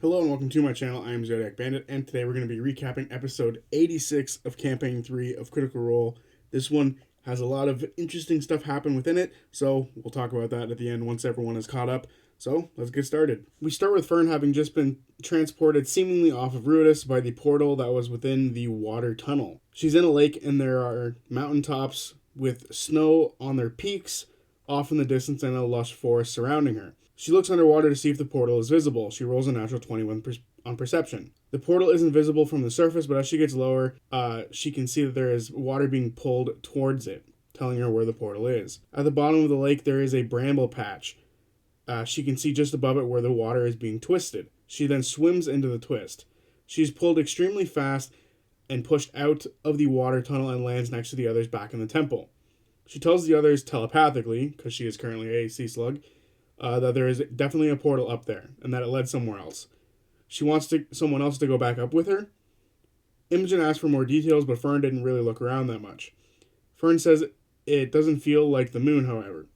Hello and welcome to my channel. I am Zodiac Bandit, and today we're going to be recapping episode 86 of Campaign 3 of Critical Role. This one has a lot of interesting stuff happen within it, so we'll talk about that at the end once everyone is caught up. So, let's get started. We start with Fern having just been transported seemingly off of Ruidus by the portal that was within the water tunnel. She's in a lake and there are mountaintops with snow on their peaks, off in the distance, and a lush forest surrounding her. She looks underwater to see if the portal is visible. She rolls a natural 21 on perception. The portal isn't visible from the surface, but as she gets lower, she can see that there is water being pulled towards it, telling her where the portal is. At the bottom of the lake, there is a bramble patch. She can see just above it where the water is being twisted. She then swims into the twist. She's pulled extremely fast and pushed out of the water tunnel and lands next to the others back in the temple. She tells the others telepathically, because she is currently a sea slug, that there is definitely a portal up there, and that it led somewhere else. She wants someone else to go back up with her. Imogen asks for more details, but Fern didn't really look around that much. Fern says it doesn't feel like the moon, however.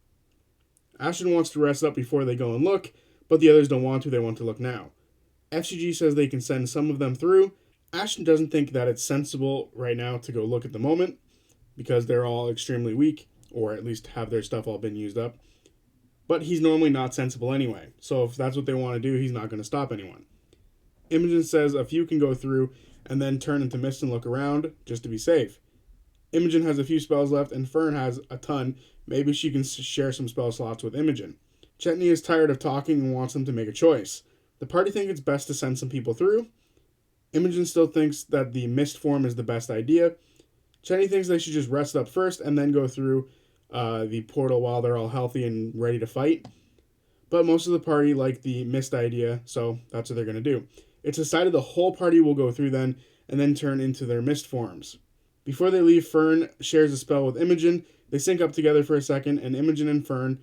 Ashton wants to rest up before they go and look, but the others don't want to, they want to look now. FCG says they can send some of them through. Ashton doesn't think that it's sensible right now to go look at the moment, because they're all extremely weak, or at least have their stuff all been used up. But he's normally not sensible anyway, so if that's what they want to do, he's not going to stop anyone. Imogen says a few can go through and then turn into mist and look around, just to be safe. Imogen has a few spells left, and Fern has a ton. Maybe she can share some spell slots with Imogen. Chetney is tired of talking and wants them to make a choice. The party think it's best to send some people through. Imogen still thinks that the mist form is the best idea. Chetney thinks they should just rest up first and then go through the portal while they're all healthy and ready to fight. But most of the party like the mist idea, so that's what they're going to do. It's decided the whole party will go through then and then turn into their mist forms. Before they leave, Fern shares a spell with Imogen. They sync up together for a second, and Imogen and Fern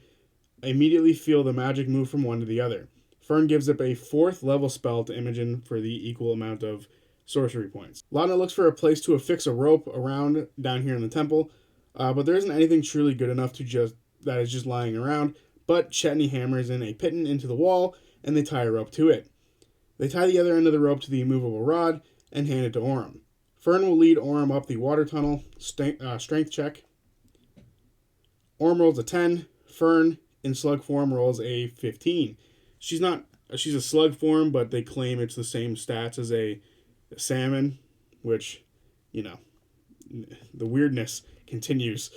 immediately feel the magic move from one to the other. Fern gives up a 4th level spell to Imogen for the equal amount of sorcery points. Lana looks for a place to affix a rope around down here in the temple, but there isn't anything truly good enough that is just lying around. But Chetney hammers in a piton into the wall, and they tie a rope to it. They tie the other end of the rope to the immovable rod and hand it to Orym. Fern will lead Orym up the water tunnel. Strength check. Orym rolls a 10. Fern, in slug form, rolls a 15. She's a slug form, but they claim it's the same stats as a salmon, which, the weirdness continues.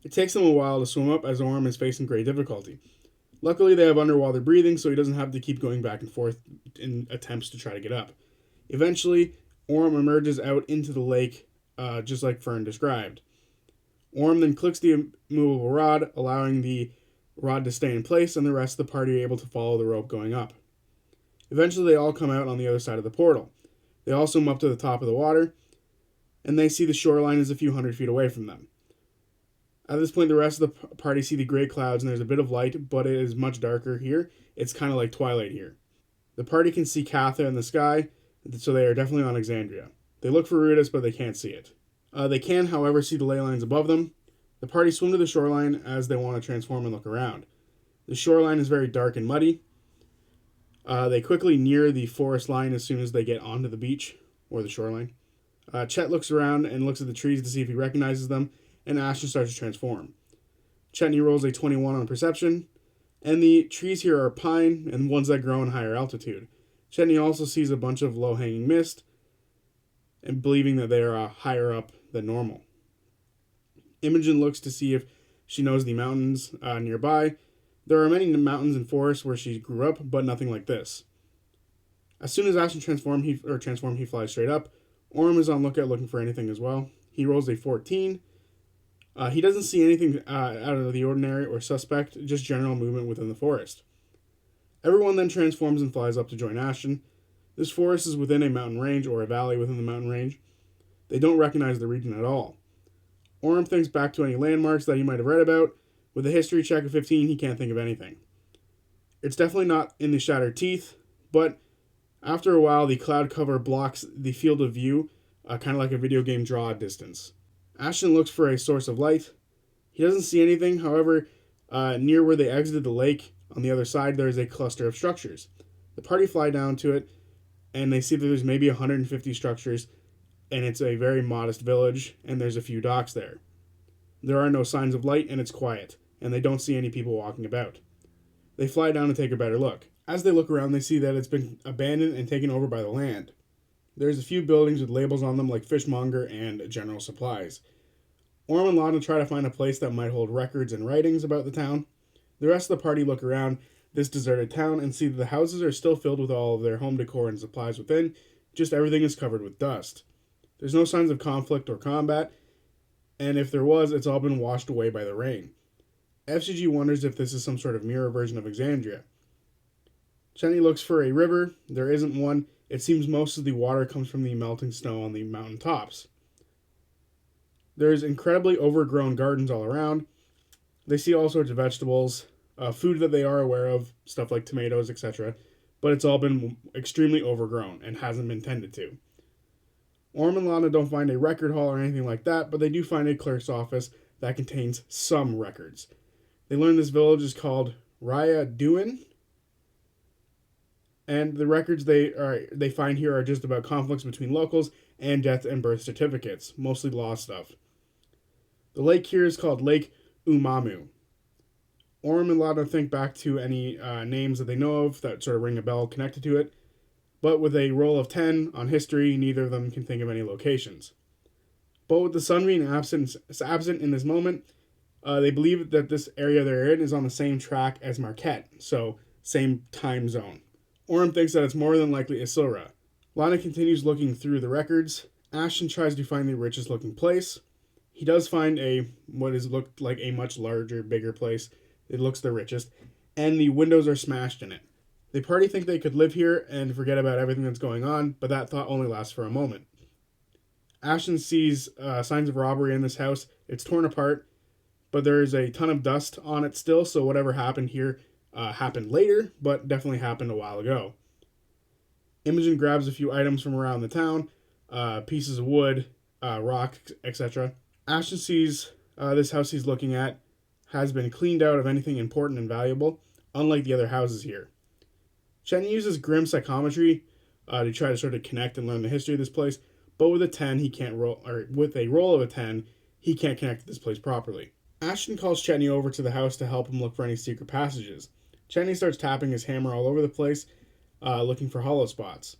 It takes them a while to swim up as Orym is facing great difficulty. Luckily, they have underwater breathing, so he doesn't have to keep going back and forth in attempts to try to get up. Eventually, Orym emerges out into the lake, just like Fern described. Orym then clicks the immovable rod, allowing the rod to stay in place, and the rest of the party are able to follow the rope going up. Eventually, they all come out on the other side of the portal. They all swim up to the top of the water, and they see the shoreline is a few hundred feet away from them. At this point, the rest of the party see the gray clouds, and there's a bit of light, but it is much darker here. It's kind of like twilight here. The party can see Catha in the sky, so they are definitely on Exandria. They look for Ruidus, but they can't see it. They can, however, see the ley lines above them. The party swim to the shoreline as they want to transform and look around. The shoreline is very dark and muddy. They quickly near the forest line as soon as they get onto the beach, or the shoreline. Chet looks around and looks at the trees to see if he recognizes them, and Ashton starts to transform. Chetney rolls a 21 on perception, and the trees here are pine and ones that grow in higher altitude. Chetney also sees a bunch of low-hanging mist, and believing that they are higher up than normal. Imogen looks to see if she knows the mountains nearby. There are many mountains and forests where she grew up, but nothing like this. As soon as Ashton transformed, he flies straight up. Orym is on lookout looking for anything as well. He rolls a 14. He doesn't see anything out of the ordinary or suspect, just general movement within the forest. Everyone then transforms and flies up to join Ashton. This forest is within a mountain range, or a valley within the mountain range. They don't recognize the region at all. Orym thinks back to any landmarks that he might have read about. With a history check of 15, he can't think of anything. It's definitely not in the Shattered Teeth, but after a while, the cloud cover blocks the field of view, kind of like a video game draw at distance. Ashton looks for a source of light. He doesn't see anything, however, near where they exited the lake, on the other side, there is a cluster of structures. The party fly down to it, and they see that there's maybe 150 structures, and it's a very modest village, and there's a few docks there. There are no signs of light, and it's quiet, and they don't see any people walking about. They fly down to take a better look. As they look around, they see that it's been abandoned and taken over by the land. There's a few buildings with labels on them like Fishmonger and General Supplies. Orm and Lana try to find a place that might hold records and writings about the town. The rest of the party look around this deserted town and see that the houses are still filled with all of their home decor and supplies within, just everything is covered with dust. There's no signs of conflict or combat, and if there was, it's all been washed away by the rain. FCG wonders if this is some sort of mirror version of Exandria. Chenny looks for a river. There isn't one. It seems most of the water comes from the melting snow on the mountain tops. There's incredibly overgrown gardens all around. They see all sorts of vegetables, food that they are aware of, stuff like tomatoes, etc., but it's all been extremely overgrown and hasn't been tended to. Orm and Lana don't find a record hall or anything like that, but they do find a clerk's office that contains some records. They learn this village is called Raya Duin, and the records they find here are just about conflicts between locals and death and birth certificates, mostly law stuff. The lake here is called Lake Umamu. Orm and Lana think back to any names that they know of that sort of ring a bell connected to it, but with a roll of 10 on history, neither of them can think of any locations. But with the sun being absent in this moment, they believe that this area they're in is on the same track as Marquette, so same time zone. Orm thinks that it's more than likely Isilra. Lana continues looking through the records. Ashton tries to find the richest looking place. He does find what is looked like a much larger, bigger place. It looks the richest, and the windows are smashed in it. The party think they could live here and forget about everything that's going on, but that thought only lasts for a moment. Ashton sees signs of robbery in this house. It's torn apart, but there is a ton of dust on it still, so whatever happened here happened later, but definitely happened a while ago. Imogen grabs a few items from around the town, pieces of wood, rock, etc. Ashton sees this house he's looking at has been cleaned out of anything important and valuable, unlike the other houses here. Chenny uses grim psychometry to try to sort of connect and learn the history of this place, but with a 10, he can't roll, or with a roll of a 10, he can't connect to this place properly. Ashton calls Chenny over to the house to help him look for any secret passages. Chenny starts tapping his hammer all over the place, looking for hollow spots.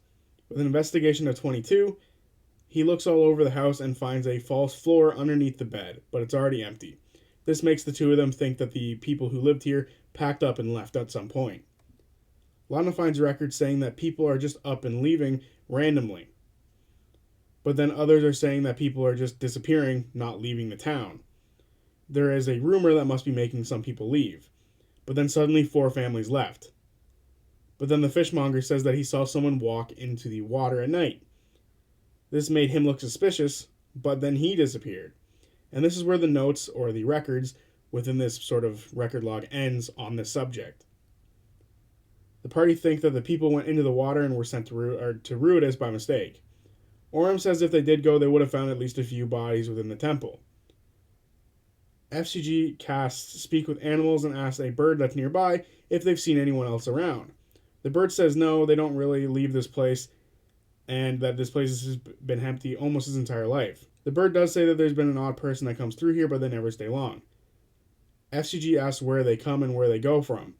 With an investigation of 22, he looks all over the house and finds a false floor underneath the bed, but it's already empty. This makes the two of them think that the people who lived here packed up and left at some point. Lana finds records saying that people are just up and leaving randomly. But then others are saying that people are just disappearing, not leaving the town. There is a rumor that must be making some people leave. But then suddenly 4 families left. But then the fishmonger says that he saw someone walk into the water at night. This made him look suspicious, but then he disappeared. And this is where the notes, or the records, within this sort of record log ends on this subject. The party think that the people went into the water and were sent to Ruidus by mistake. Orm says if they did go, they would have found at least a few bodies within the temple. FCG casts Speak with Animals and asks a bird that's nearby if they've seen anyone else around. The bird says no, they don't really leave this place, and that this place has been empty almost his entire life. The bird does say that there's been an odd person that comes through here, but they never stay long. FCG asks where they come and where they go from.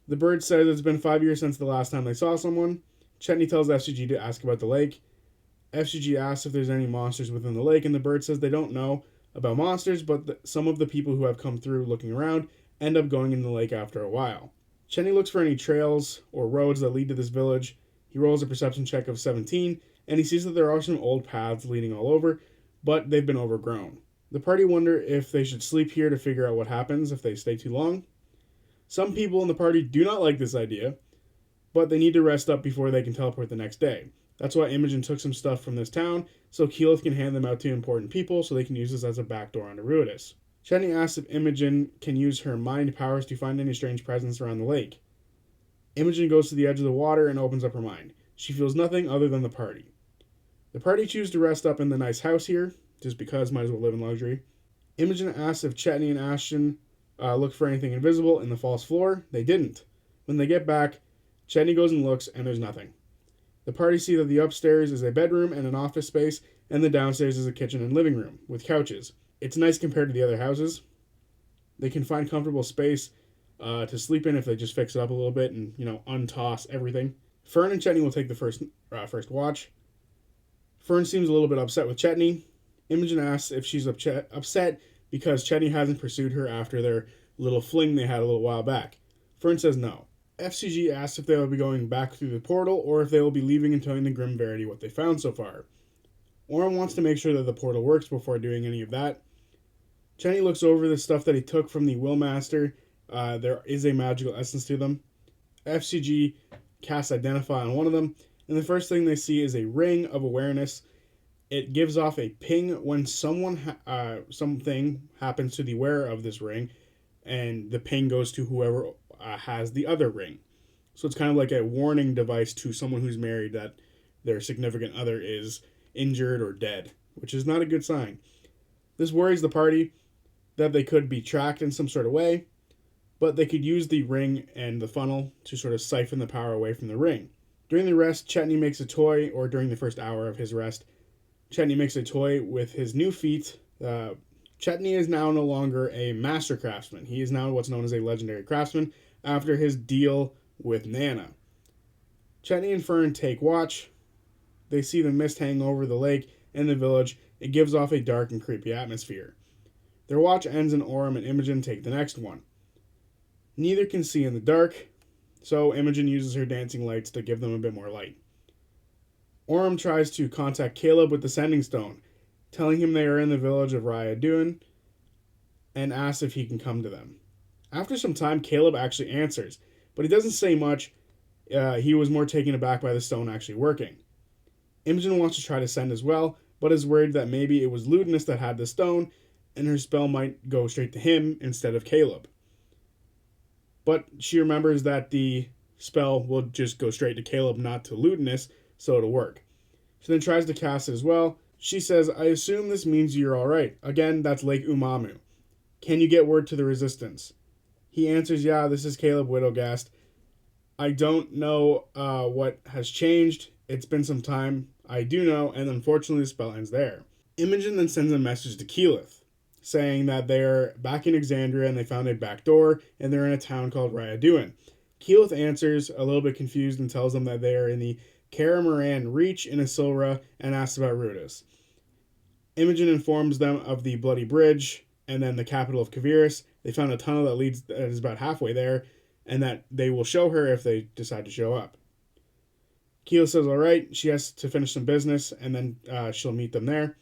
The bird says it's been 5 years since the last time they saw someone. Chetney tells FCG to ask about the lake. FCG asks if there's any monsters within the lake, and the bird says they don't know about monsters, but some of the people who have come through looking around end up going in the lake after a while. Chenny looks for any trails or roads that lead to this village. He rolls a perception check of 17, and he sees that there are some old paths leading all over, but they've been overgrown. The party wonder if they should sleep here to figure out what happens if they stay too long. Some people in the party do not like this idea, but they need to rest up before they can teleport the next day. That's why Imogen took some stuff from this town, so Keyleth can hand them out to important people so they can use this as a backdoor onto Ruidus. Chenny asks if Imogen can use her mind powers to find any strange presence around the lake. Imogen goes to the edge of the water and opens up her mind. She feels nothing other than the party. The party choose to rest up in the nice house here, just because might as well live in luxury. Imogen asks if Chetney and Ashton look for anything invisible in the false floor. They didn't. When they get back, Chetney goes and looks, and there's nothing. The party see that the upstairs is a bedroom and an office space, and the downstairs is a kitchen and living room with couches. It's nice compared to the other houses. They can find comfortable space to sleep in if they just fix it up a little bit and, untoss everything. Fern and Chetney will take the first watch. Fern seems a little bit upset with Chetney. Imogen asks if she's upset because Chetney hasn't pursued her after their little fling they had a little while back. Fern says no. FCG asks if they will be going back through the portal or if they will be leaving and telling the Grim Verity what they found so far. Orm wants to make sure that the portal works before doing any of that. Chetney looks over the stuff that he took from the Willmaster. There is a magical essence to them. FCG casts Identify on one of them, and the first thing they see is a ring of awareness. It gives off a ping when something happens to the wearer of this ring, and the ping goes to whoever has the other ring. So it's kind of like a warning device to someone who's married that their significant other is injured or dead, which is not a good sign. This worries the party that they could be tracked in some sort of way, but they could use the ring and the funnel to sort of siphon the power away from the ring. During the rest, Chetney makes a toy, or during the first hour of his rest, Chetney makes a toy with his new feat. Chetney is now no longer a master craftsman. He is now what's known as a legendary craftsman after his deal with Nana. Chetney and Fern take watch. They see the mist hang over the lake and the village. It gives off a dark and creepy atmosphere. Their watch ends and Orm and Imogen take the next one. Neither can see in the dark, so Imogen uses her dancing lights to give them a bit more light. Orm tries to contact Caleb with the Sending Stone, telling him they are in the village of Raya Dune, and asks if he can come to them. After some time, Caleb actually answers, but he doesn't say much. He was more taken aback by the stone actually working. Imogen wants to try to send as well, but is worried that maybe it was Ludinus that had the stone, and her spell might go straight to him instead of Caleb. But she remembers that the spell will just go straight to Caleb, not to Ludinus, so it'll work. She then tries to cast it as well. She says, I assume this means you're alright. Again, that's Lake Umamu. Can you get word to the Resistance? He answers, yeah, this is Caleb Widogast. I don't know what has changed. It's been some time. I do know, and unfortunately the spell ends there. Imogen then sends a message to Keyleth, saying that they're back in Exandria and they found a back door, and they're in a town called Raya Dune. Keyleth answers, a little bit confused, and tells them that they are in the Karamoran Reach in Isilra and asks about Rudis. Imogen informs them of the Bloody Bridge and then the capital of Kaviris. They found a tunnel that is about halfway there, and that they will show her if they decide to show up. Keyleth says alright, she has to finish some business, and then she'll meet them there.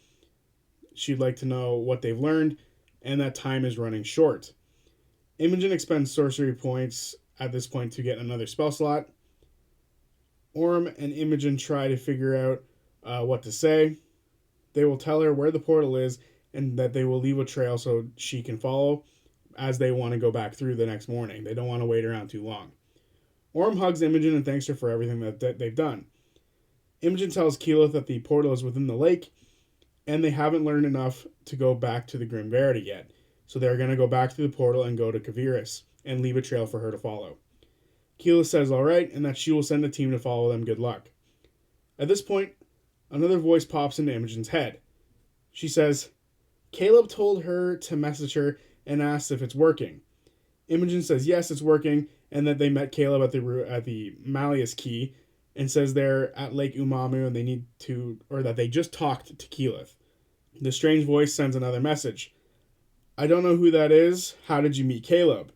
She'd like to know what they've learned, and that time is running short. Imogen expends sorcery points at this point to get another spell slot. Orm and Imogen try to figure out what to say. They will tell her where the portal is, and that they will leave a trail so she can follow, as they want to go back through the next morning. They don't want to wait around too long. Orm hugs Imogen and thanks her for everything that they've done. Imogen tells Keyleth that the portal is within the lake, and they haven't learned enough to go back to the Grim Verity yet. So they're going to go back through the portal and go to Kaviris, and leave a trail for her to follow. Keyleth says alright, and that she will send a team to follow them. Good luck. At this point, another voice pops into Imogen's head. She says, Caleb told her to message her and asks if it's working. Imogen says yes, it's working, and that they met Caleb at the Malleus Key, and says they're at Lake Umamu and that they just talked to Keyleth. The strange voice sends another message. I don't know who that is. How did you meet Caleb?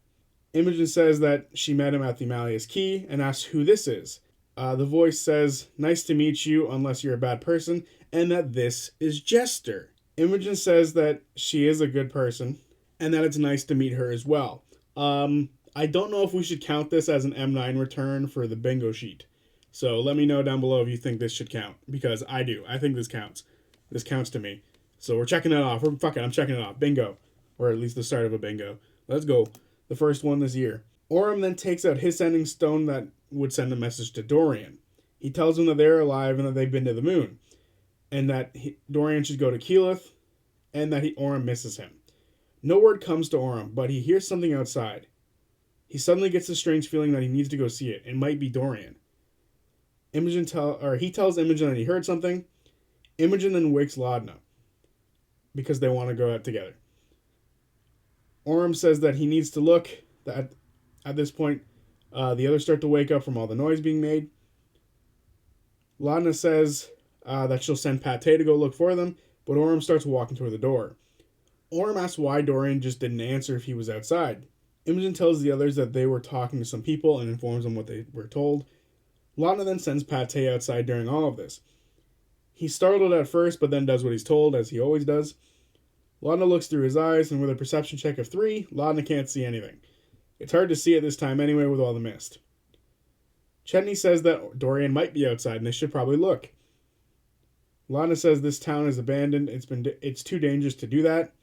Imogen says that she met him at the Malleus Key and asks who this is. The voice says, nice to meet you unless you're a bad person, and that this is Jester. Imogen says that she is a good person, and that it's nice to meet her as well. I don't know if we should count this as an M9 return for the bingo sheet. So let me know down below if you think this should count, because I do. I think this counts. This counts to me. So we're checking it off. I'm checking it off. Bingo. Or at least the start of a bingo. Let's go. The first one this year. Orm then takes out his sending stone that would send a message to Dorian. He tells him that they're alive and that they've been to the moon, and that Dorian should go to Keyleth, and that Orm misses him. No word comes to Orm, but he hears something outside. He suddenly gets a strange feeling that he needs to go see it. It might be Dorian. He tells Imogen that he heard something. Imogen then wakes Laudna because they want to go out together. Orm says that he needs to look. That at this point, the others start to wake up from all the noise being made. Laudna says that she'll send Pate to go look for them, but Orm starts walking toward the door. Orm asks why Dorian just didn't answer if he was outside. Imogen tells the others that they were talking to some people and informs them what they were told. Laudna then sends Pate outside during all of this. He's startled at first, but then does what he's told, as he always does. Laudna looks through his eyes, and with a perception check of 3, Laudna can't see anything. It's hard to see at this time anyway with all the mist. Chetney says that Dorian might be outside and they should probably look. Laudna says this town is abandoned. It's too dangerous to do that.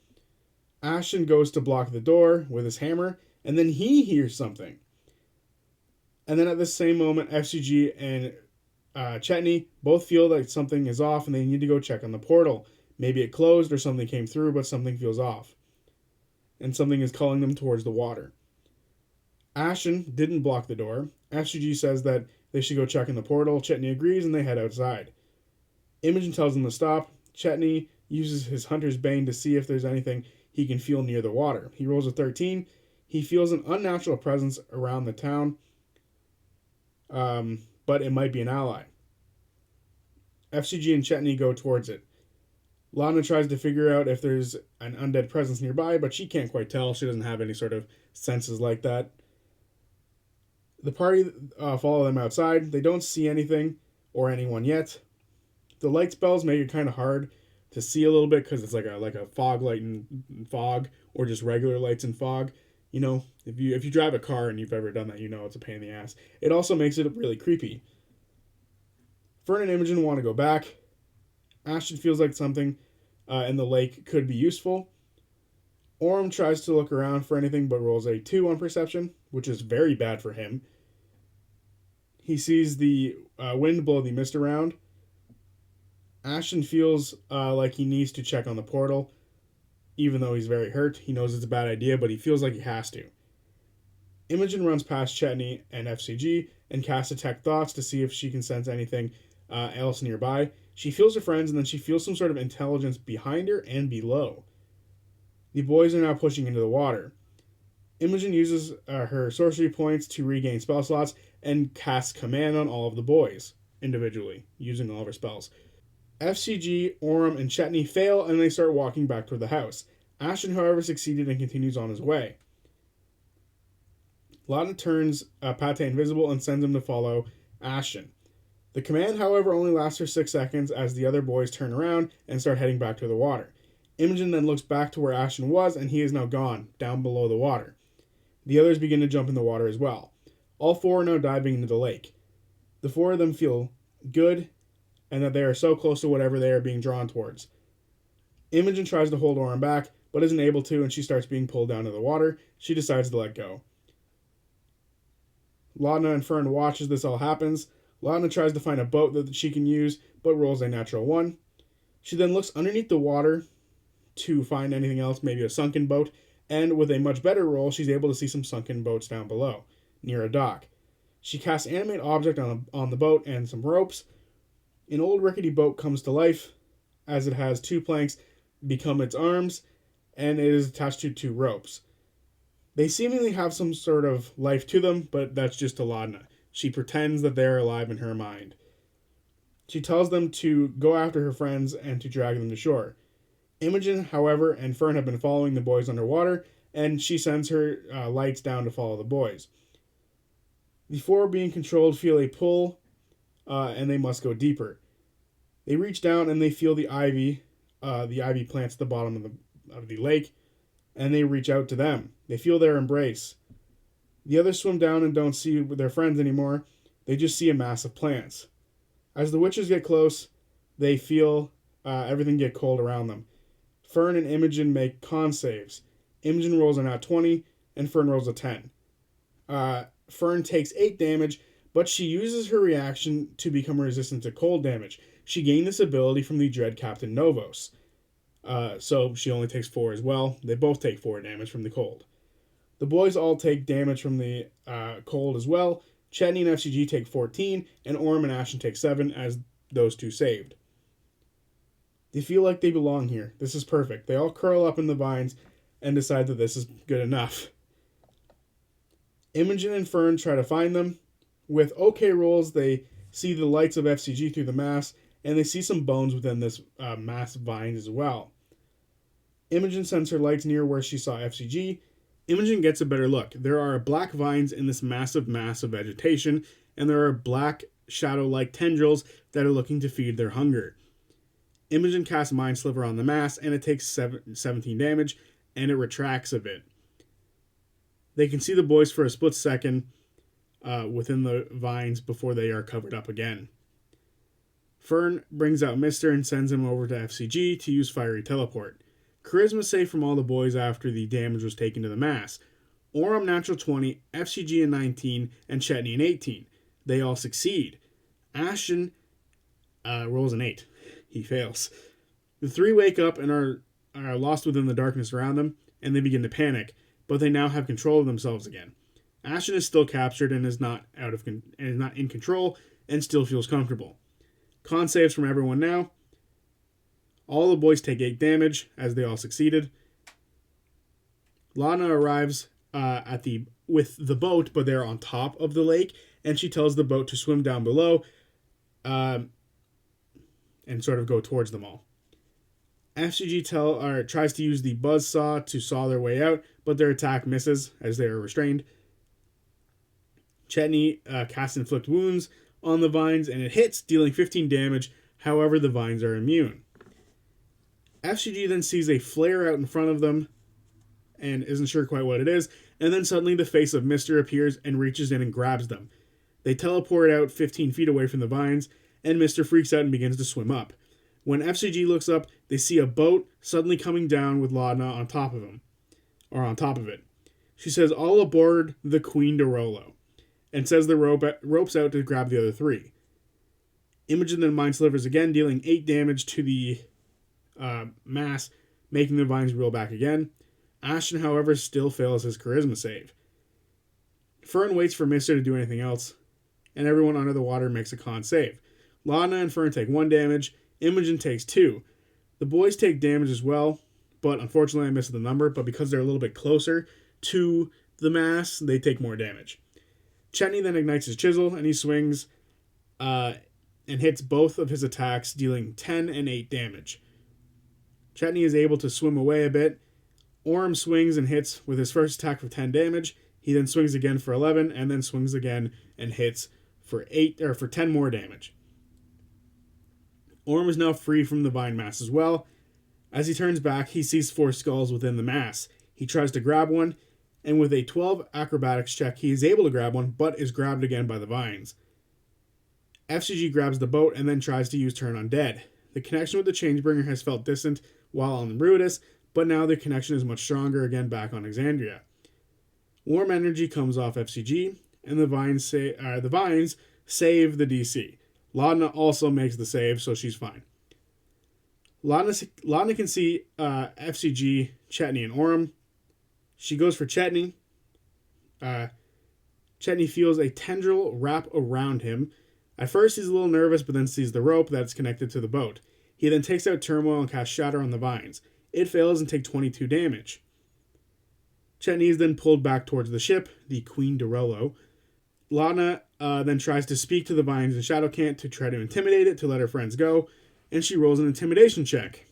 Ashton goes to block the door with his hammer, and then he hears something. And then at the same moment, FCG and Chetney both feel like something is off and they need to go check on the portal. Maybe it closed or something came through, but something feels off. And something is calling them towards the water. Ashton didn't block the door. FCG says that they should go check in the portal. Chetney agrees and they head outside. Imogen tells them to stop. Chetney uses his hunter's bane to see if there's anything he can feel near the water. He rolls a 13. He feels an unnatural presence around the town, but it might be an ally. FCG and Chetney go towards it. Laudna tries to figure out if there's an undead presence nearby, but she can't quite tell. She doesn't have any sort of senses like that. The party follow them outside. They don't see anything or anyone yet. The light spells make it kind of hard to see a little bit because it's like a fog light in fog, or just regular lights in fog. You know, if you drive a car and you've ever done that, you know it's a pain in the ass. It also makes it really creepy. Fern and Imogen want to go back. Ashton feels like something in the lake could be useful. Orm tries to look around for anything but rolls a 2 on perception, which is very bad for him. He sees the wind blow the mist around. Ashton feels like he needs to check on the portal, even though he's very hurt. He knows it's a bad idea, but he feels like he has to. Imogen runs past Chetney and FCG and casts Detect Thoughts to see if she can sense anything else nearby. She feels her friends, and then she feels some sort of intelligence behind her and below. The boys are now pushing into the water. Imogen uses her sorcery points to regain spell slots and casts Command on all of the boys individually, using all of her spells. FCG, Orm, and Chetney fail, and they start walking back toward the house. Ashton, however, succeeded and continues on his way. Laudna turns Pate invisible and sends him to follow Ashton. The command, however, only lasts for 6 seconds as the other boys turn around and start heading back to the water. Imogen then looks back to where Ashton was, and he is now gone, down below the water. The others begin to jump in the water as well. All 4 are now diving into the lake. The 4 of them feel good, and that they are so close to whatever they are being drawn towards. Imogen tries to hold Orm back, but isn't able to, and she starts being pulled down to the water. She decides to let go. Laudna and Fern watch as this all happens. Laudna tries to find a boat that she can use, but rolls a natural 1. She then looks underneath the water to find anything else, maybe a sunken boat, and with a much better roll, she's able to see some sunken boats down below, near a dock. She casts Animate Object on the boat and some ropes. An old rickety boat comes to life, as it has 2 planks become its arms, and it is attached to 2 ropes. They seemingly have some sort of life to them, but that's just to Laudna. She pretends that they are alive in her mind. She tells them to go after her friends and to drag them to shore. Imogen, however, and Fern have been following the boys underwater, and she sends her lights down to follow the boys. The 4 being controlled feel a pull, and they must go deeper. They reach down and they feel the ivy plants at the bottom of the lake, and they reach out to them. They feel their embrace. The others swim down and don't see their friends anymore. They just see a mass of plants. As the witches get close, they feel everything get cold around them. Fern and Imogen make con saves. Imogen rolls a nat 20, and Fern rolls a 10. Fern takes 8 damage, but she uses her reaction to become resistant to cold damage. She gained this ability from the Dread Captain Novos. So she only takes 4 as well. They both take 4 damage from the cold. The boys all take damage from the cold as well. Chetney and FCG take 14, and Orem and Ashen take 7 as those two saved. They feel like they belong here. This is perfect. They all curl up in the vines and decide that this is good enough. Imogen and Fern try to find them. With OK rolls, they see the lights of FCG through the mass, and they see some bones within this mass vine as well. Imogen sends her lights near where she saw FCG. Imogen gets a better look. There are black vines in this massive mass of vegetation, and there are black shadow-like tendrils that are looking to feed their hunger. Imogen casts Mind Sliver on the mass, and it takes 17 damage, and it retracts a bit. They can see the boys for a split second within the vines before they are covered up again. Fern brings out Mister and sends him over to FCG to use Fiery Teleport. Charisma save from all the boys after the damage was taken to the mass. Orem natural 20, FCG a 19, and Chetney an 18. They all succeed. Ashen rolls an 8. He fails. The three wake up and are lost within the darkness around them, and they begin to panic, but they now have control of themselves again. Ashen is still captured and is not in control and still feels comfortable. Con saves from everyone now. All the boys take 8 damage as they all succeeded. Lana arrives with the boat, but they're on top of the lake, and she tells the boat to swim down below and sort of go towards them all. FCG tries to use the buzzsaw to saw their way out, but their attack misses as they are restrained. Chetney casts Inflict Wounds on the vines, and it hits, dealing 15 damage. However, the vines are immune. FCG then sees a flare out in front of them and isn't sure quite what it is, and then suddenly the face of Mister appears and reaches in and grabs them. They teleport out 15 feet away from the vines, and Mister freaks out and begins to swim up. When FCG looks up, they see a boat suddenly coming down with Laudna on top of it. She says, "All aboard the Queen Dorolo," and says the rope's out to grab the other three. Imogen then Mind Slivers again, dealing 8 damage to the mass, making the vines reel back again. Ashen, however, still fails his charisma save. Fern waits for Mister to do anything else, and everyone under the water makes a con save. Laudna and Fern take 1 damage, Imogen takes 2. The boys take damage as well, but unfortunately I missed the number, but because they're a little bit closer to the mass, they take more damage. Chetney then ignites his chisel, and he swings and hits both of his attacks, dealing 10 and 8 damage. Chetney is able to swim away a bit. Orem swings and hits with his first attack for 10 damage. He then swings again for 11, and then swings again and hits for 10 more damage. Orem is now free from the vine mass as well. As he turns back, he sees 4 skulls within the mass. He tries to grab one, and with a 12 acrobatics check, he is able to grab one, but is grabbed again by the vines. FCG grabs the boat and then tries to use Turn Undead. The connection with the Changebringer has felt distant while on Ruidus, but now the connection is much stronger again back on Exandria. Warm energy comes off FCG, and the vines save the DC. Laudna also makes the save, so she's fine. Laudna can see FCG, Chetney, and Orem. She goes for Chetney. Chetney feels a tendril wrap around him. At first, he's a little nervous, but then sees the rope that's connected to the boat. He then takes out Turmoil and casts Shatter on the vines. It fails and takes 22 damage. Chetney is then pulled back towards the ship, the Queen Dorolo. Laudna then tries to speak to the vines in Shadowcant to try to intimidate it to let her friends go, and she rolls an intimidation check.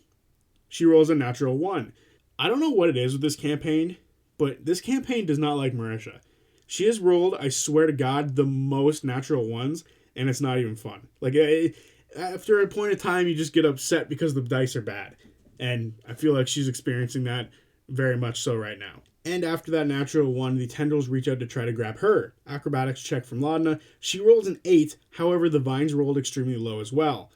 She rolls a natural 1. I don't know what it is with this campaign, but this campaign does not like Marisha. She has rolled, I swear to God, the most natural ones, and it's not even fun. Like, after a point of time, you just get upset because the dice are bad. And I feel like she's experiencing that very much so right now. And after that natural 1, the tendrils reach out to try to grab her. Acrobatics check from Laudna. She rolls an 8, however, the vines rolled extremely low as well.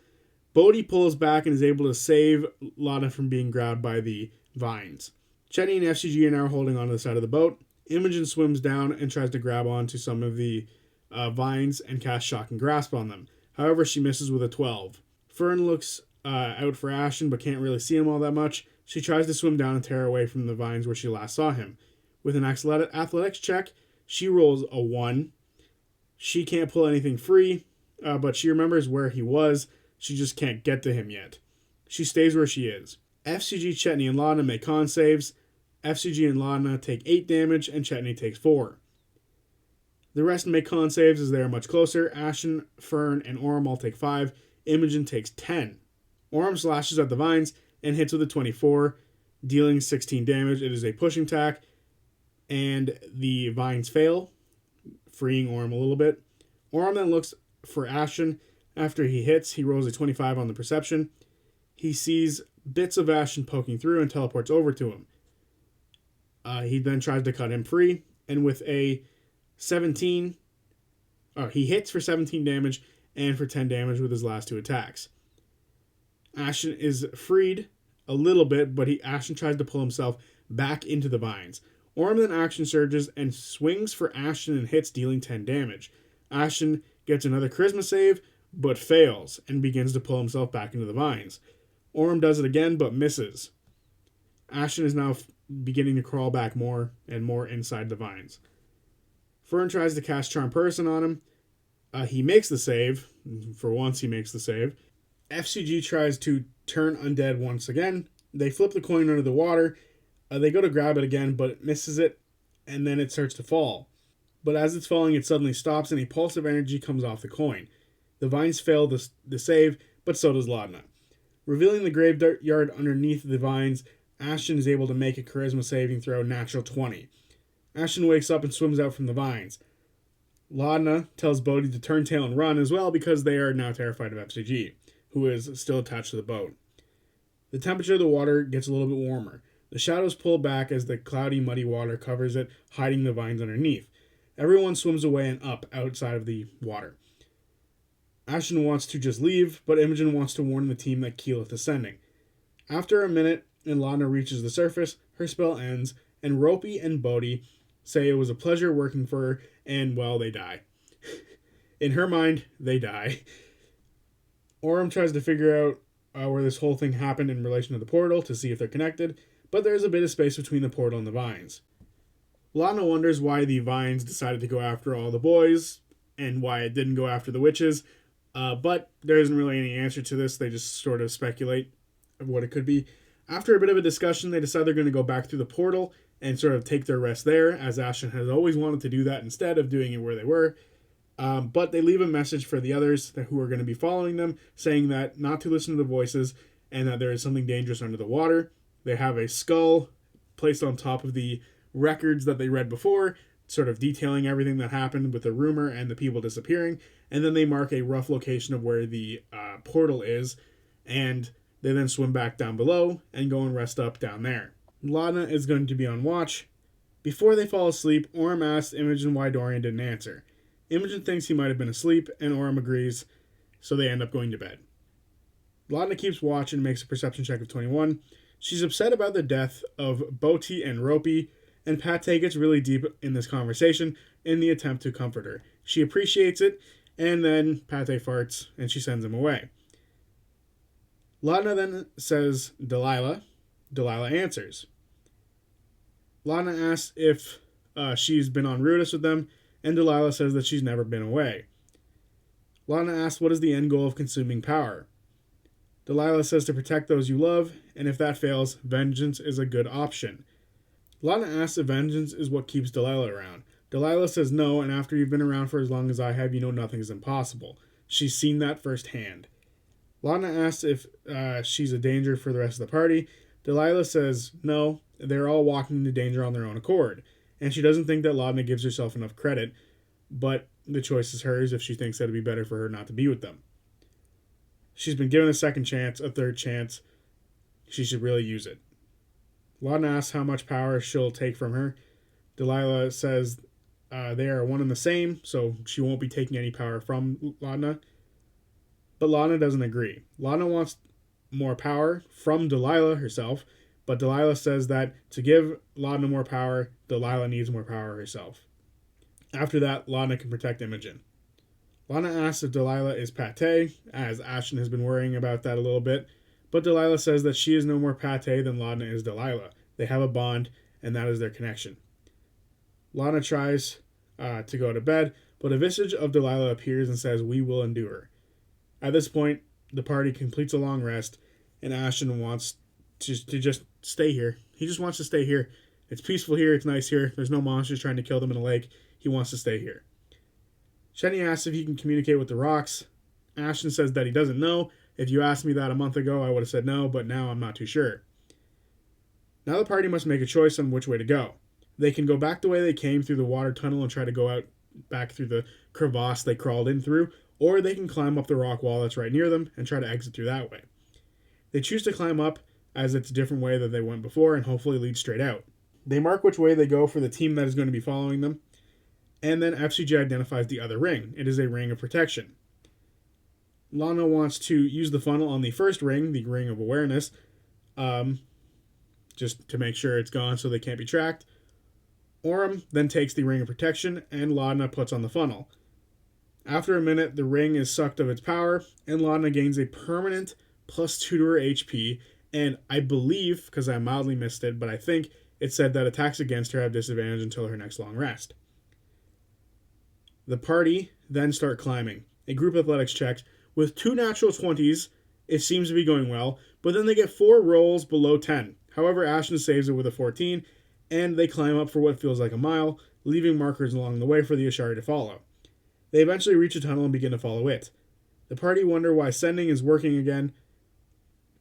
Bodhi pulls back and is able to save Laudna from being grabbed by the vines. Chetney and FCG are now holding onto the side of the boat. Imogen swims down and tries to grab onto some of the vines and casts Shock and Grasp on them. However, she misses with a 12. Fern looks out for Ashen but can't really see him all that much. She tries to swim down and tear away from the vines where she last saw him. With an athletics check, she rolls a 1. She can't pull anything free, but she remembers where he was. She just can't get to him yet. She stays where she is. FCG, Chetney, and Laudna make con saves. FCG and Laudna take 8 damage, and Chetney takes 4. The rest make con saves as they are much closer. Ashen, Fern, and Orym all take 5. Imogen takes 10. Orym slashes at the vines and hits with a 24, dealing 16 damage. It is a pushing attack, and the vines fail, freeing Orym a little bit. Orym then looks for Ashen. After he hits, he rolls a 25 on the perception. He sees bits of Ashen poking through and teleports over to him. He then tries to cut him free, and with a 17, he hits for 17 damage and for 10 damage with his last 2 attacks. Ashen is freed a little bit, but Ashen tries to pull himself back into the vines. Orym then action surges and swings for Ashen and hits, dealing 10 damage. Ashen gets another charisma save, but fails and begins to pull himself back into the vines. Orym does it again, but misses. Ashen is now beginning to crawl back more and more inside the vines. Fern tries to cast Charm Person on him. He makes the save. For once, he makes the save. FCG tries to turn undead once again. They flip the coin under the water. They go to grab it again, but it misses it, and then it starts to fall. But as it's falling, it suddenly stops, and a pulse of energy comes off the coin. The vines fail the save, but so does Laudna. Revealing the graveyard underneath the vines, Ashen is able to make a charisma saving throw, natural 20. Ashen wakes up and swims out from the vines. Laudna tells Bodhi to turn tail and run as well because they are now terrified of FCG, who is still attached to the boat. The temperature of the water gets a little bit warmer. The shadows pull back as the cloudy, muddy water covers it, hiding the vines underneath. Everyone swims away and up outside of the water. Ashen wants to just leave, but Imogen wants to warn the team that Keyleth is sending. After a minute and Laudna reaches the surface, her spell ends, and Ropey and Bodhi say it was a pleasure working for her, and, well, they die. In her mind, they die. Orym tries to figure out where this whole thing happened in relation to the portal to see if they're connected, but there's a bit of space between the portal and the vines. Laudna wonders why the vines decided to go after all the boys, and why it didn't go after the witches, but there isn't really any answer to this. They just sort of speculate of what it could be. After a bit of a discussion, they decide they're going to go back through the portal and sort of take their rest there, as Ashen has always wanted to do that instead of doing it where they were. But they leave a message for the others who are going to be following them, saying that not to listen to the voices and that there is something dangerous under the water. They have a skull placed on top of the records that they read before, sort of detailing everything that happened with the rumor and the people disappearing. And then they mark a rough location of where the portal is, and they then swim back down below and go and rest up down there. Laudna is going to be on watch. Before they fall asleep, Orym asks Imogen why Dorian didn't answer. Imogen thinks he might have been asleep, and Orym agrees, so they end up going to bed. Laudna keeps watch and makes a perception check of 21. She's upset about the death of Boti and Ropey, and Pate gets really deep in this conversation in the attempt to comfort her. She appreciates it, and then Pate farts, and she sends him away. Laudna then says Delilah. Delilah answers. Laudna asks if she's been on Rudis with them, and Delilah says that she's never been away. Laudna asks what is the end goal of consuming power. Delilah says to protect those you love, and if that fails, vengeance is a good option. Laudna asks if vengeance is what keeps Delilah around. Delilah says no, and after you've been around for as long as I have, you know nothing is impossible. She's seen that firsthand. Laudna asks if she's a danger for the rest of the party. Delilah says no, they're all walking into danger on their own accord, and she doesn't think that Laudna gives herself enough credit, but the choice is hers if she thinks that it'd be better for her not to be with them. She's been given a second chance, a third chance. She should really use it. Laudna asks how much power she'll take from her. Delilah says they are one and the same, so she won't be taking any power from Laudna. But Laudna doesn't agree. Laudna wants more power from Delilah herself, but Delilah says that to give Laudna more power, Delilah needs more power herself. After that, Laudna can protect Imogen. Laudna asks if Delilah is Pate, as Ashen has been worrying about that a little bit, but Delilah says that she is no more Pate than Laudna is Delilah. They have a bond, and that is their connection. Laudna tries to go to bed, but a visage of Delilah appears and says, "We will endure." At this point, the party completes a long rest, and Ashton wants to just stay here. He just wants to stay here. It's peaceful here. It's nice here. There's no monsters trying to kill them in a lake. He wants to stay here. Shenny asks if he can communicate with the rocks. Ashton says that he doesn't know. If you asked me that a month ago, I would have said no, but now I'm not too sure. Now the party must make a choice on which way to go. They can go back the way they came through the water tunnel and try to go out back through the crevasse they crawled in through, or they can climb up the rock wall that's right near them and try to exit through that way. They choose to climb up, as it's a different way than they went before and hopefully leads straight out. They mark which way they go for the team that is going to be following them, and then FCG identifies the other ring. It is a ring of protection. Lana wants to use the funnel on the first ring, the ring of awareness, just to make sure it's gone so they can't be tracked. Orym then takes the ring of protection, and Laudna puts on the funnel. After a minute, the ring is sucked of its power, and Laudna gains a permanent +2 to her HP, and I believe, because I mildly missed it, but I think it said that attacks against her have disadvantage until her next long rest. The party then start climbing. A group athletics check. With 2 natural 20s, it seems to be going well, but then they get 4 rolls below 10. However, Ashton saves it with a 14, and they climb up for what feels like a mile, leaving markers along the way for the Ashari to follow. They eventually reach a tunnel and begin to follow it. The party wonder why sending is working again.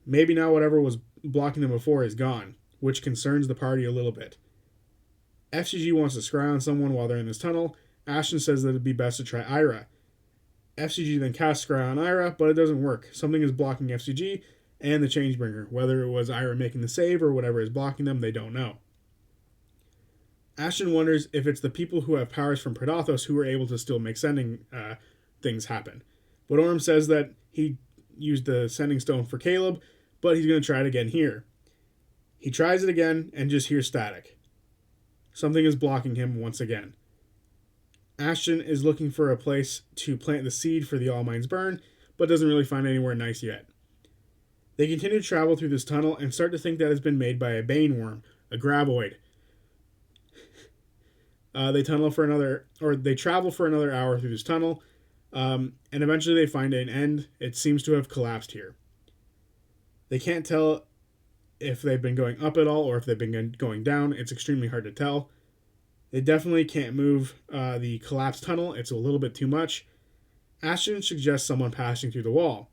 Maybe now whatever was blocking them before is gone, which concerns the party a little bit. FCG wants to scry on someone while they're in this tunnel. Ashton says that it'd be best to try Ira. FCG then casts scry on Ira, but it doesn't work. Something is blocking FCG and the Changebringer. Whether it was Ira making the save or whatever is blocking them, they don't know. Ashton wonders if it's the people who have powers from Predathos who are able to still make sending things happen. But Orym says that he used the sending stone for Caleb, but he's going to try it again here. He tries it again and just hears static. Something is blocking him once again. Ashton is looking for a place to plant the seed for the All Minds Burn, but doesn't really find anywhere nice yet. They continue to travel through this tunnel and start to think that it's been made by a Bane worm, a Graboid. They travel for another hour through this tunnel, and eventually they find an end. It seems to have collapsed here. They can't tell if they've been going up at all or if they've been going down. It's extremely hard to tell. They definitely can't move the collapsed tunnel. It's a little bit too much. Ashton suggests someone passing through the wall.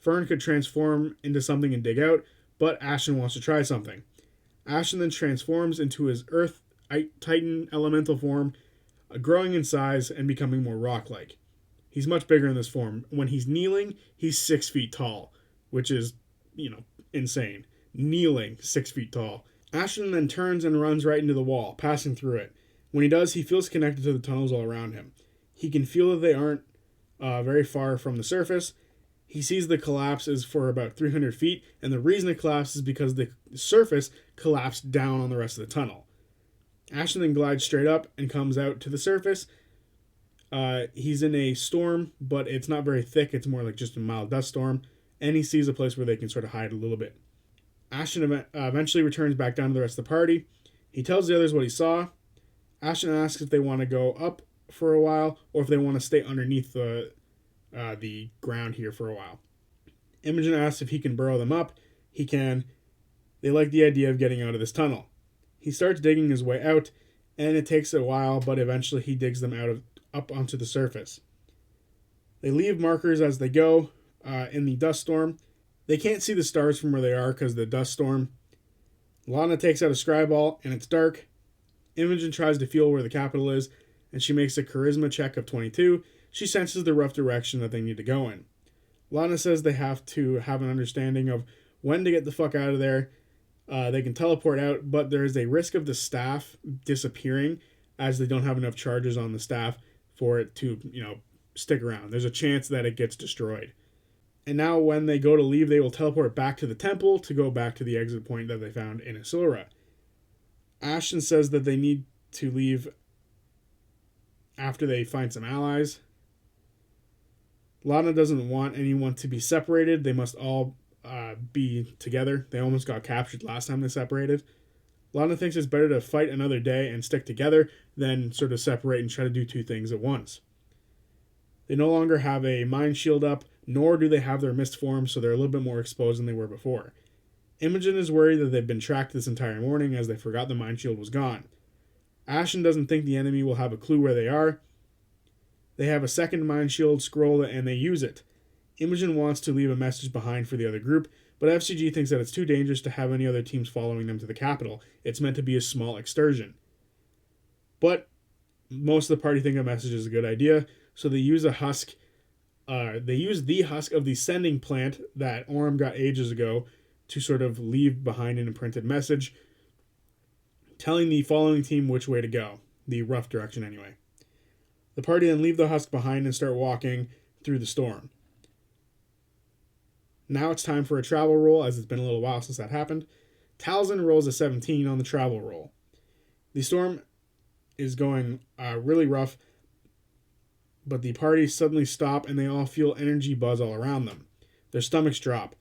Fern could transform into something and dig out, but Ashton wants to try something. Ashton then transforms into his Earth Titan elemental form, growing in size and becoming more rock-like. He's much bigger in this form. When he's kneeling, he's 6 feet tall, which is, insane. Kneeling 6 feet tall. Ashton then turns and runs right into the wall, passing through it. When he does, he feels connected to the tunnels all around him. He can feel that they aren't very far from the surface. He sees the collapse is for about 300 feet, and the reason it collapses is because the surface collapsed down on the rest of the tunnel. Ashton then glides straight up and comes out to the surface. He's in a storm, but it's not very thick. It's more like just a mild dust storm, and he sees a place where they can sort of hide a little bit. Ashton eventually returns back down to the rest of the party. He tells the others what he saw. Ashton asks if they want to go up for a while or if they want to stay underneath the ground here for a while. Imogen asks if he can burrow them up. He can. They like the idea of getting out of this tunnel. He starts digging his way out, and it takes a while, but eventually he digs them up onto the surface. They leave markers as they go in the dust storm. They can't see the stars from where they are because of the dust storm. Lana takes out a scry ball, and it's dark. Imogen tries to feel where the capital is, and she makes a charisma check of 22. She senses the rough direction that they need to go in. Lana says they have to have an understanding of when to get the fuck out of there. They can teleport out, but there is a risk of the staff disappearing as they don't have enough charges on the staff for it to, stick around. There's a chance that it gets destroyed. And now when they go to leave, they will teleport back to the temple to go back to the exit point that they found in Isilra. Ashton says that they need to leave after they find some allies. Lana doesn't want anyone to be separated. They must all be together. They almost got captured last time they separated. Lana thinks it's better to fight another day and stick together than sort of separate and try to do two things at once. They no longer have a mind shield up, nor do they have their mist form, so they're a little bit more exposed than they were before. Imogen is worried that they've been tracked this entire morning as they forgot the mind shield was gone. Ashen doesn't think the enemy will have a clue where they are. They have a second mind shield scroll and they use it. Imogen wants to leave a message behind for the other group, but FCG thinks that it's too dangerous to have any other teams following them to the capital. It's meant to be a small excursion. But most of the party think a message is a good idea, so they use a husk. They use the husk of the sending plant that Orym got ages ago to sort of leave behind an imprinted message, telling the following team which way to go, the rough direction anyway. The party then leave the husk behind and start walking through the storm. Now it's time for a travel roll, as it's been a little while since that happened. Talzin rolls a 17 on the travel roll. The storm is going really rough, but the party suddenly stop and they all feel energy buzz all around them. Their stomachs drop.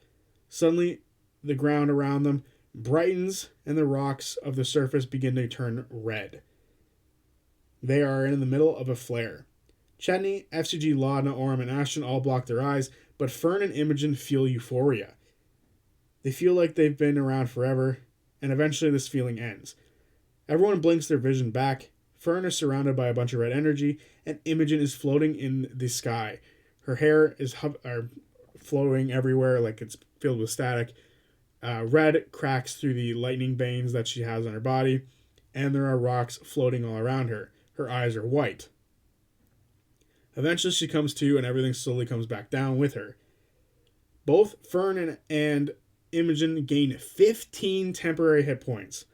Suddenly, the ground around them brightens and the rocks of the surface begin to turn red. They are in the middle of a flare. Chetney, FCG, Laudna, Orym, and Ashton all block their eyes, but Fern and Imogen feel euphoria. They feel like they've been around forever, and eventually this feeling ends. Everyone blinks their vision back. Fern is surrounded by a bunch of red energy, and Imogen is floating in the sky. Her hair is floating everywhere like it's filled with static. Red cracks through the lightning veins that she has on her body, and there are rocks floating all around her. Her eyes are white. Eventually she comes to, and everything slowly comes back down with her. Both Fern and Imogen gain 15 temporary hit points.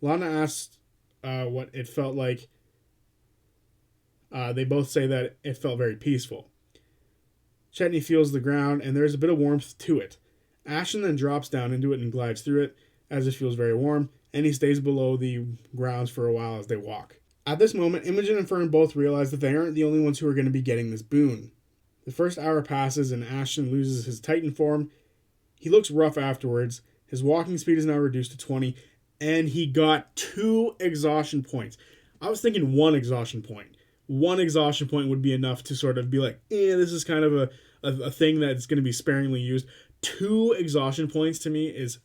Lana asks what it felt like. They both say that it felt very peaceful. Chetney feels the ground, and there's a bit of warmth to it. Ashton then drops down into it and glides through it, as it feels very warm, and he stays below the grounds for a while as they walk. At this moment, Imogen and Fern both realize that they aren't the only ones who are going to be getting this boon. The first hour passes, and Ashton loses his Titan form. He looks rough afterwards. His walking speed is now reduced to 20, and he got 2 exhaustion points. I was thinking 1 exhaustion point. 1 exhaustion point would be enough to sort of be like, this is kind of a thing that's going to be sparingly used. 2 exhaustion points to me is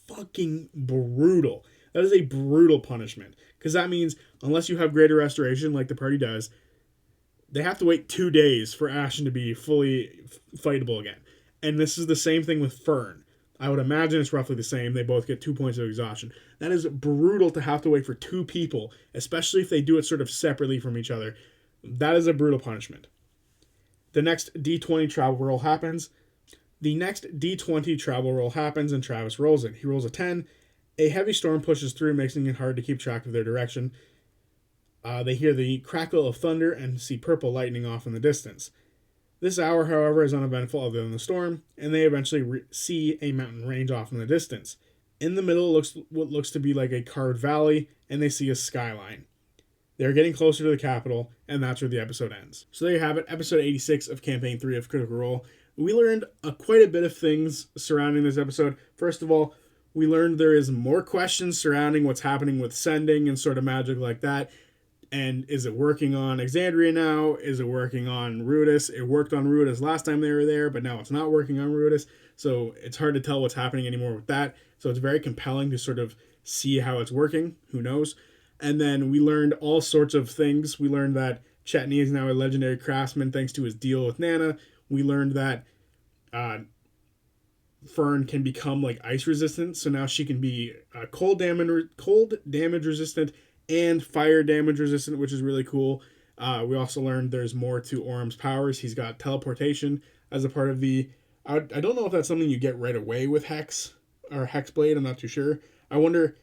fucking brutal. That is a brutal punishment. Because that means, unless you have greater restoration like the party does, they have to wait 2 days for Ashen to be fully fightable again. And this is the same thing with Fern. I would imagine it's roughly the same. They both get 2 points of exhaustion. That is brutal to have to wait for 2 people, especially if they do it sort of separately from each other. That is a brutal punishment. The next D20 travel roll happens. And Travis rolls it. He rolls a 10. A heavy storm pushes through, making it hard to keep track of their direction. They hear the crackle of thunder and see purple lightning off in the distance. This hour, however, is uneventful other than the storm, and they eventually see a mountain range off in the distance. In the middle looks what looks to be like a carved valley, and they see a skyline. They're getting closer to the capital, and that's where the episode ends. So there you have it, episode 86 of Campaign 3 of Critical Role. We learned quite a bit of things surrounding this episode. First of all, we learned there is more questions surrounding what's happening with sending and sort of magic like that. And is it working on Exandria now? Is it working on Ruidus? It worked on Ruidus last time they were there, but now it's not working on Ruidus. So it's hard to tell what's happening anymore with that. So it's very compelling to sort of see how it's working. Who knows? And then we learned all sorts of things. We learned that Chetney is now a legendary craftsman thanks to his deal with Nana. We learned that Fern can become like ice resistant, so now she can be cold damage resistant and fire damage resistant, which is really cool. We also learned there's more to Orym's powers. He's got teleportation as a part of the... I don't know if that's something you get right away with Hex or Hexblade. I'm not too sure. I wonder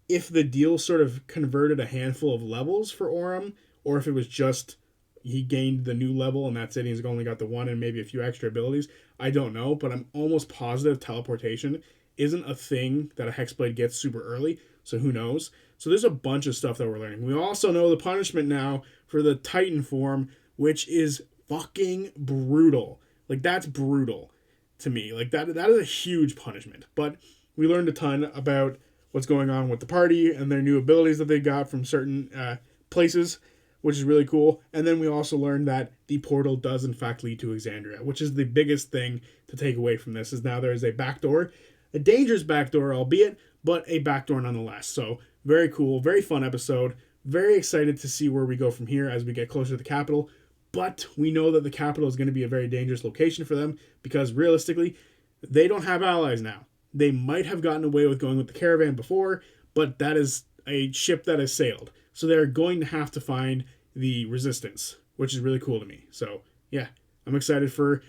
if the deal sort of converted a handful of levels for Orym, or if it was just he gained the new level and that's it. He's only got the one and maybe a few extra abilities. I don't know, but I'm almost positive teleportation isn't a thing that a Hexblade gets super early, so who knows? So there's a bunch of stuff that we're learning. We also know the punishment now for the Titan form, which is fucking brutal. Like, that's brutal to me. Like, that is a huge punishment. But we learned a ton about what's going on with the party and their new abilities that they got from certain places, which is really cool. And then we also learned that the portal does in fact lead to Exandria, which is the biggest thing to take away from this, is now there is a backdoor, a dangerous backdoor, albeit, but a backdoor nonetheless. So very cool, very fun episode. Very excited to see where we go from here as we get closer to the capital. But we know that the capital is going to be a very dangerous location for them because realistically, they don't have allies now. They might have gotten away with going with the caravan before, but that is a ship that has sailed. So they're going to have to find the resistance, which is really cool to me. So yeah, I'm excited for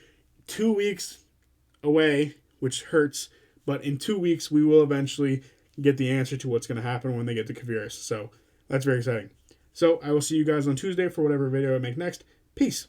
2 weeks away, which hurts, but in 2 weeks we will eventually get the answer to what's going to happen when they get to Kvaris. So that's very exciting. So I will see you guys on Tuesday for whatever video I make next. Peace.